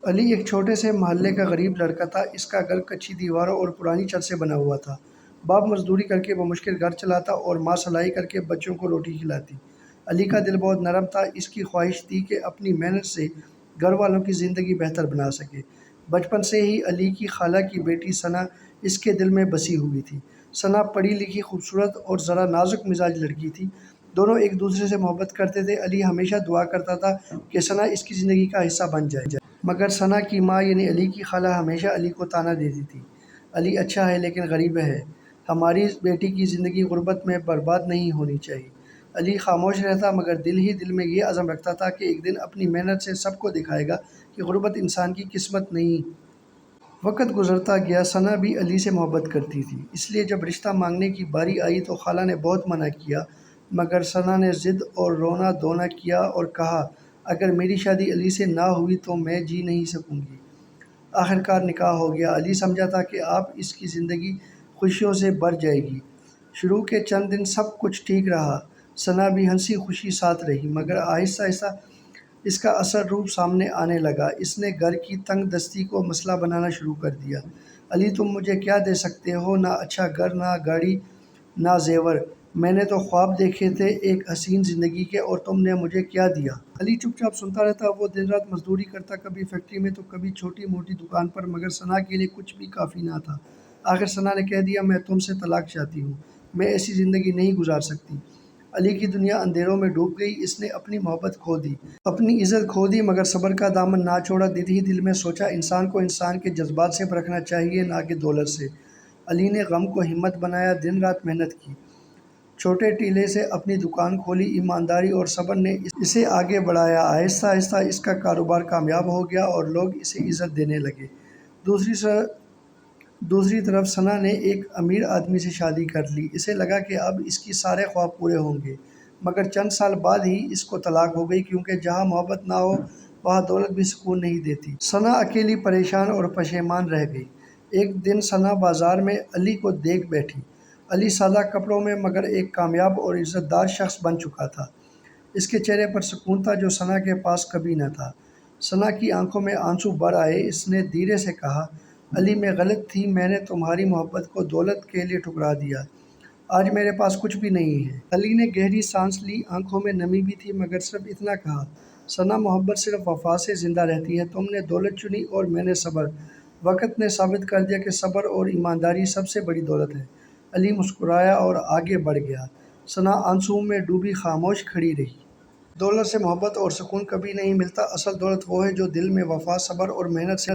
علی ایک چھوٹے سے محلے کا غریب لڑکا تھا۔ اس کا گھر کچی دیواروں اور پرانی چھت سے بنا ہوا تھا۔ باپ مزدوری کر کے بمشکل گھر چلاتا اور ماں سلائی کر کے بچوں کو روٹی کھلاتی۔ علی کا دل بہت نرم تھا۔ اس کی خواہش تھی کہ اپنی محنت سے گھر والوں کی زندگی بہتر بنا سکے۔ بچپن سے ہی علی کی خالہ کی بیٹی ثنا اس کے دل میں بسی ہوئی تھی۔ ثنا پڑھی لکھی، خوبصورت اور ذرا نازک مزاج لڑکی تھی۔ دونوں ایک دوسرے سے محبت کرتے تھے۔ علی ہمیشہ دعا کرتا تھا کہ ثنا اس کی زندگی کا حصہ بن جائے، مگر ثنا کی ماں یعنی علی کی خالہ ہمیشہ علی کو طعنہ دیتی تھی، علی اچھا ہے لیکن غریب ہے، ہماری بیٹی کی زندگی غربت میں برباد نہیں ہونی چاہیے۔ علی خاموش رہتا مگر دل ہی دل میں یہ عزم رکھتا تھا کہ ایک دن اپنی محنت سے سب کو دکھائے گا کہ غربت انسان کی قسمت نہیں۔ وقت گزرتا گیا۔ ثنا بھی علی سے محبت کرتی تھی، اس لیے جب رشتہ مانگنے کی باری آئی تو خالہ نے بہت منع کیا، مگر ثنا نے ضد اور رونا دھونا کیا اور کہا اگر میری شادی علی سے نہ ہوئی تو میں جی نہیں سکوں گی۔ آخرکار نکاح ہو گیا۔ علی سمجھا تھا کہ اب اس کی زندگی خوشیوں سے بھر جائے گی۔ شروع کے چند دن سب کچھ ٹھیک رہا، ثنا بھی ہنسی خوشی ساتھ رہی، مگر آہستہ آہستہ اس کا اصل روپ سامنے آنے لگا۔ اس نے گھر کی تنگ دستی کو مسئلہ بنانا شروع کر دیا۔ علی تم مجھے کیا دے سکتے ہو؟ نہ اچھا گھر، نہ گاڑی، نہ زیور، میں نے تو خواب دیکھے تھے ایک حسین زندگی کے، اور تم نے مجھے کیا دیا؟ علی چپ چاپ سنتا رہتا۔ وہ دن رات مزدوری کرتا، کبھی فیکٹری میں تو کبھی چھوٹی موٹی دکان پر، مگر ثنا کے لیے کچھ بھی کافی نہ تھا۔ آخر ثنا نے کہہ دیا میں تم سے طلاق چاہتی ہوں، میں ایسی زندگی نہیں گزار سکتی۔ علی کی دنیا اندھیروں میں ڈوب گئی۔ اس نے اپنی محبت کھو دی، اپنی عزت کھو دی، مگر صبر کا دامن نہ چھوڑا۔ دل ہی دل میں سوچا انسان کو انسان کے جذبات سے پرکھنا چاہیے، نہ کہ دولت سے۔ علی نے غم کو ہمت بنایا، دن رات محنت کی، چھوٹے ٹیلے سے اپنی دکان کھولی۔ ایمانداری اور صبر نے اسے آگے بڑھایا۔ آہستہ آہستہ اس کا کاروبار کامیاب ہو گیا اور لوگ اسے عزت دینے لگے۔ دوسری طرف ثنا نے ایک امیر آدمی سے شادی کر لی۔ اسے لگا کہ اب اس کی سارے خواب پورے ہوں گے، مگر چند سال بعد ہی اس کو طلاق ہو گئی، کیونکہ جہاں محبت نہ ہو وہاں دولت بھی سکون نہیں دیتی۔ ثنا اکیلی، پریشان اور پشیمان رہ گئی۔ ایک دن ثنا بازار میں علی کو دیکھ بیٹھی۔ علی سادہ کپڑوں میں مگر ایک کامیاب اور عزت دار شخص بن چکا تھا۔ اس کے چہرے پر سکون تھا جو ثنا کے پاس کبھی نہ تھا۔ ثنا کی آنکھوں میں آنسو بھر آئے۔ اس نے دھیرے سے کہا علی میں غلط تھی، میں نے تمہاری محبت کو دولت کے لیے ٹھکرا دیا، آج میرے پاس کچھ بھی نہیں ہے۔ علی نے گہری سانس لی، آنکھوں میں نمی بھی تھی، مگر صرف اتنا کہا ثنا محبت صرف وفا سے زندہ رہتی ہے، تم نے دولت چنی اور میں نے صبر۔ وقت نے ثابت کر دیا کہ صبر اور ایمانداری سب سے بڑی دولت ہے۔ علی مسکرایا اور آگے بڑھ گیا۔ ثنا آنسوؤں میں ڈوبی خاموش کھڑی رہی۔ دولت سے محبت اور سکون کبھی نہیں ملتا، اصل دولت وہ ہے جو دل میں وفا، صبر اور محنت سے